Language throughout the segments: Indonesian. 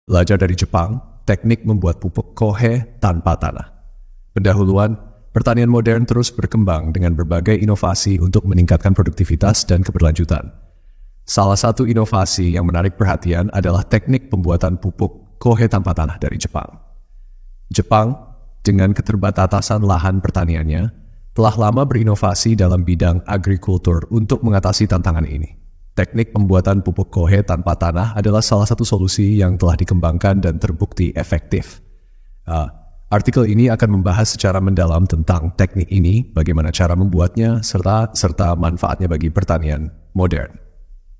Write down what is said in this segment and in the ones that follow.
Belajar dari Jepang, teknik membuat pupuk kohe tanpa tanah. Pendahuluan, pertanian modern terus berkembang dengan berbagai inovasi untuk meningkatkan produktivitas dan keberlanjutan. Salah satu inovasi yang menarik perhatian adalah teknik pembuatan pupuk kohe tanpa tanah dari Jepang. Jepang, dengan keterbatasan lahan pertaniannya, telah lama berinovasi dalam bidang agrikultur untuk mengatasi tantangan ini. Teknik pembuatan pupuk kohe tanpa tanah adalah salah satu solusi yang telah dikembangkan dan terbukti efektif. Artikel ini akan membahas secara mendalam tentang teknik ini, bagaimana cara membuatnya, serta manfaatnya bagi pertanian modern.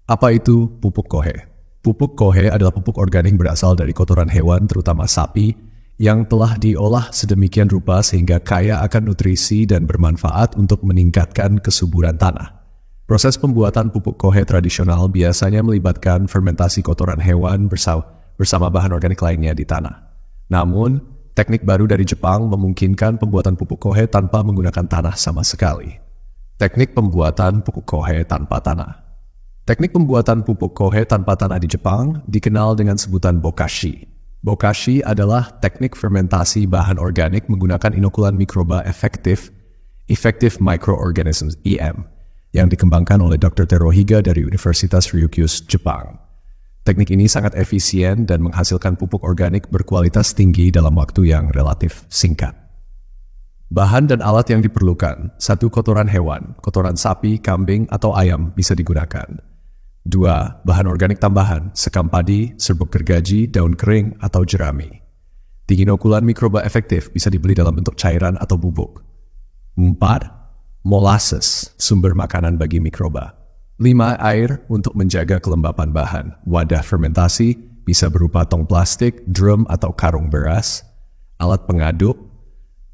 Apa itu pupuk kohe? Pupuk kohe adalah pupuk organik berasal dari kotoran hewan, terutama sapi, yang telah diolah sedemikian rupa sehingga kaya akan nutrisi dan bermanfaat untuk meningkatkan kesuburan tanah. Proses pembuatan pupuk kohe tradisional biasanya melibatkan fermentasi kotoran hewan bersama bahan organik lainnya di tanah. Namun, teknik baru dari Jepang memungkinkan pembuatan pupuk kohe tanpa menggunakan tanah sama sekali. Teknik pembuatan pupuk kohe tanpa tanah. Teknik pembuatan pupuk kohe tanpa tanah di Jepang dikenal dengan sebutan bokashi. Bokashi adalah teknik fermentasi bahan organik menggunakan inokulan mikroba efektif, Effective Microorganisms (EM), yang dikembangkan oleh Dr. Teruhiga dari Universitas Ryukyu, Jepang. Teknik ini sangat efisien dan menghasilkan pupuk organik berkualitas tinggi dalam waktu yang relatif singkat. Bahan dan alat yang diperlukan: 1. Kotoran hewan, kotoran sapi, kambing, atau ayam bisa digunakan. 2. Bahan organik tambahan, sekam padi, serbuk gergaji, daun kering, atau jerami. 3. Inokulan mikroba efektif bisa dibeli dalam bentuk cairan atau bubuk. 4. Molasses, sumber makanan bagi mikroba. 5. Air untuk menjaga kelembapan bahan. Wadah fermentasi bisa berupa tong plastik, drum atau karung beras. Alat pengaduk,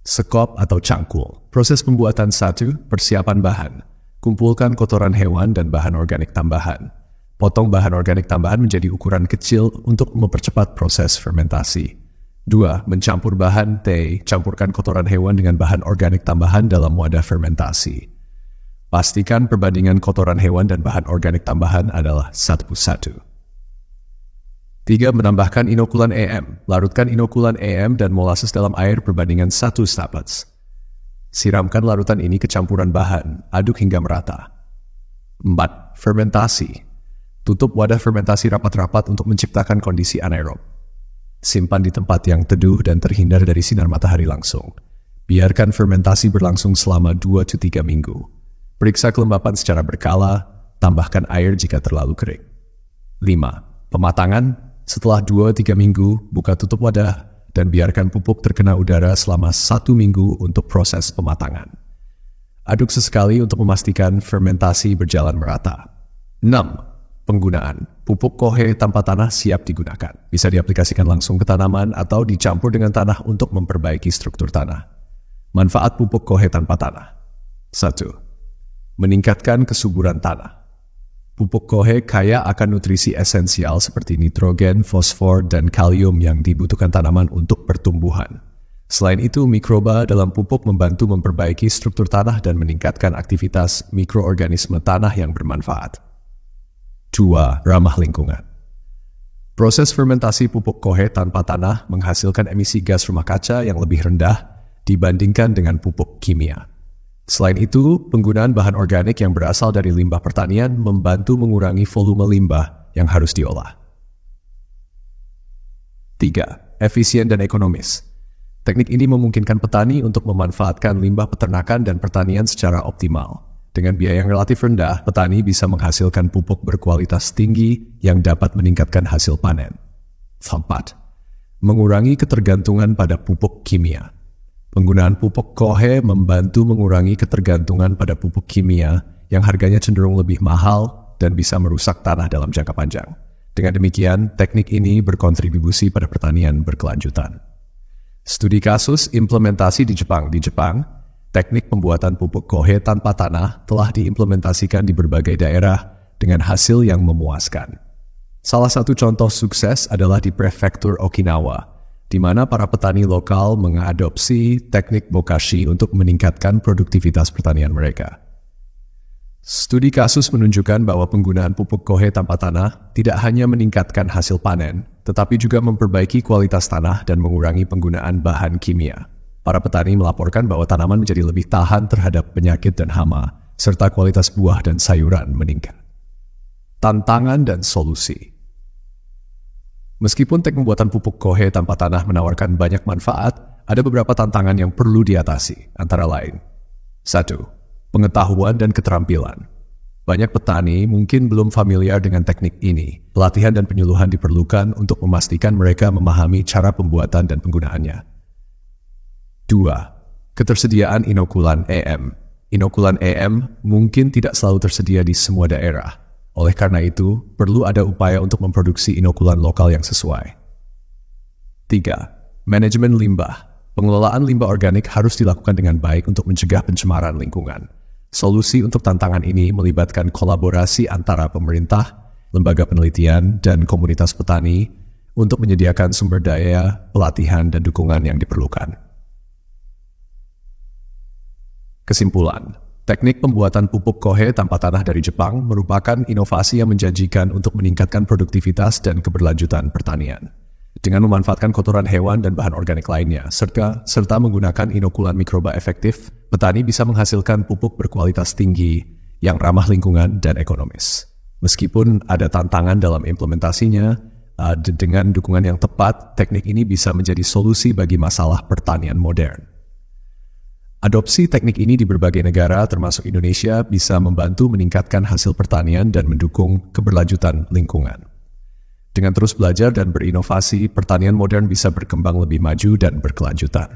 sekop atau cangkul. Proses pembuatan 1. Persiapan bahan. Kumpulkan kotoran hewan dan bahan organik tambahan. Potong bahan organik tambahan menjadi ukuran kecil untuk mempercepat proses fermentasi. 2. Mencampur bahan teh. Campurkan kotoran hewan dengan bahan organik tambahan dalam wadah fermentasi. Pastikan perbandingan kotoran hewan dan bahan organik tambahan adalah 1:1. 3. Menambahkan inokulan EM. Larutkan inokulan EM dan molasses dalam air perbandingan 1 tablets. Siramkan larutan ini ke campuran bahan, aduk hingga merata. 4. Fermentasi. Tutup wadah fermentasi rapat-rapat untuk menciptakan kondisi anaerob. Simpan di tempat yang teduh dan terhindar dari sinar matahari langsung. Biarkan fermentasi berlangsung selama 2-3 minggu. Periksa kelembapan secara berkala, tambahkan air jika terlalu kering. 5. Pematangan. Setelah 2-3 minggu, buka tutup wadah dan biarkan pupuk terkena udara selama 1 minggu untuk proses pematangan. Aduk sesekali untuk memastikan fermentasi berjalan merata. 6. Penggunaan. Pupuk kohe tanpa tanah siap digunakan. Bisa diaplikasikan langsung ke tanaman atau dicampur dengan tanah untuk memperbaiki struktur tanah. Manfaat pupuk kohe tanpa tanah. 1. Meningkatkan kesuburan tanah. Pupuk kohe kaya akan nutrisi esensial seperti nitrogen, fosfor, dan kalium yang dibutuhkan tanaman untuk pertumbuhan. Selain itu, mikroba dalam pupuk membantu memperbaiki struktur tanah dan meningkatkan aktivitas mikroorganisme tanah yang bermanfaat. 2. Ramah lingkungan. Proses fermentasi pupuk kohe tanpa tanah menghasilkan emisi gas rumah kaca yang lebih rendah dibandingkan dengan pupuk kimia. Selain itu, penggunaan bahan organik yang berasal dari limbah pertanian membantu mengurangi volume limbah yang harus diolah. 3. Efisien dan ekonomis. Teknik ini memungkinkan petani untuk memanfaatkan limbah peternakan dan pertanian secara optimal. Dengan biaya yang relatif rendah, petani bisa menghasilkan pupuk berkualitas tinggi yang dapat meningkatkan hasil panen. 4. Mengurangi ketergantungan pada pupuk kimia. Penggunaan pupuk kohe membantu mengurangi ketergantungan pada pupuk kimia yang harganya cenderung lebih mahal dan bisa merusak tanah dalam jangka panjang. Dengan demikian, teknik ini berkontribusi pada pertanian berkelanjutan. Studi kasus implementasi di Jepang. Di Jepang, teknik pembuatan pupuk kohe tanpa tanah telah diimplementasikan di berbagai daerah dengan hasil yang memuaskan. Salah satu contoh sukses adalah di prefektur Okinawa, di mana para petani lokal mengadopsi teknik bokashi untuk meningkatkan produktivitas pertanian mereka. Studi kasus menunjukkan bahwa penggunaan pupuk kohe tanpa tanah tidak hanya meningkatkan hasil panen, tetapi juga memperbaiki kualitas tanah dan mengurangi penggunaan bahan kimia. Para petani melaporkan bahwa tanaman menjadi lebih tahan terhadap penyakit dan hama, serta kualitas buah dan sayuran meningkat. Tantangan dan solusi. Meskipun teknik pembuatan pupuk kohe tanpa tanah menawarkan banyak manfaat, ada beberapa tantangan yang perlu diatasi, antara lain. 1. Pengetahuan dan keterampilan. Banyak petani mungkin belum familiar dengan teknik ini. Pelatihan dan penyuluhan diperlukan untuk memastikan mereka memahami cara pembuatan dan penggunaannya. 2. Ketersediaan inokulan EM. Inokulan EM mungkin tidak selalu tersedia di semua daerah. Oleh karena itu, perlu ada upaya untuk memproduksi inokulan lokal yang sesuai. 3. Manajemen limbah. Pengelolaan limbah organik harus dilakukan dengan baik untuk mencegah pencemaran lingkungan. Solusi untuk tantangan ini melibatkan kolaborasi antara pemerintah, lembaga penelitian, dan komunitas petani untuk menyediakan sumber daya, pelatihan, dan dukungan yang diperlukan. Kesimpulan. Teknik pembuatan pupuk kohe tanpa tanah dari Jepang merupakan inovasi yang menjanjikan untuk meningkatkan produktivitas dan keberlanjutan pertanian. Dengan memanfaatkan kotoran hewan dan bahan organik lainnya, serta menggunakan inokulan mikroba efektif, petani bisa menghasilkan pupuk berkualitas tinggi yang ramah lingkungan dan ekonomis. Meskipun ada tantangan dalam implementasinya, dengan dukungan yang tepat, teknik ini bisa menjadi solusi bagi masalah pertanian modern. Adopsi teknik ini di berbagai negara, termasuk Indonesia, bisa membantu meningkatkan hasil pertanian dan mendukung keberlanjutan lingkungan. Dengan terus belajar dan berinovasi, pertanian modern bisa berkembang lebih maju dan berkelanjutan.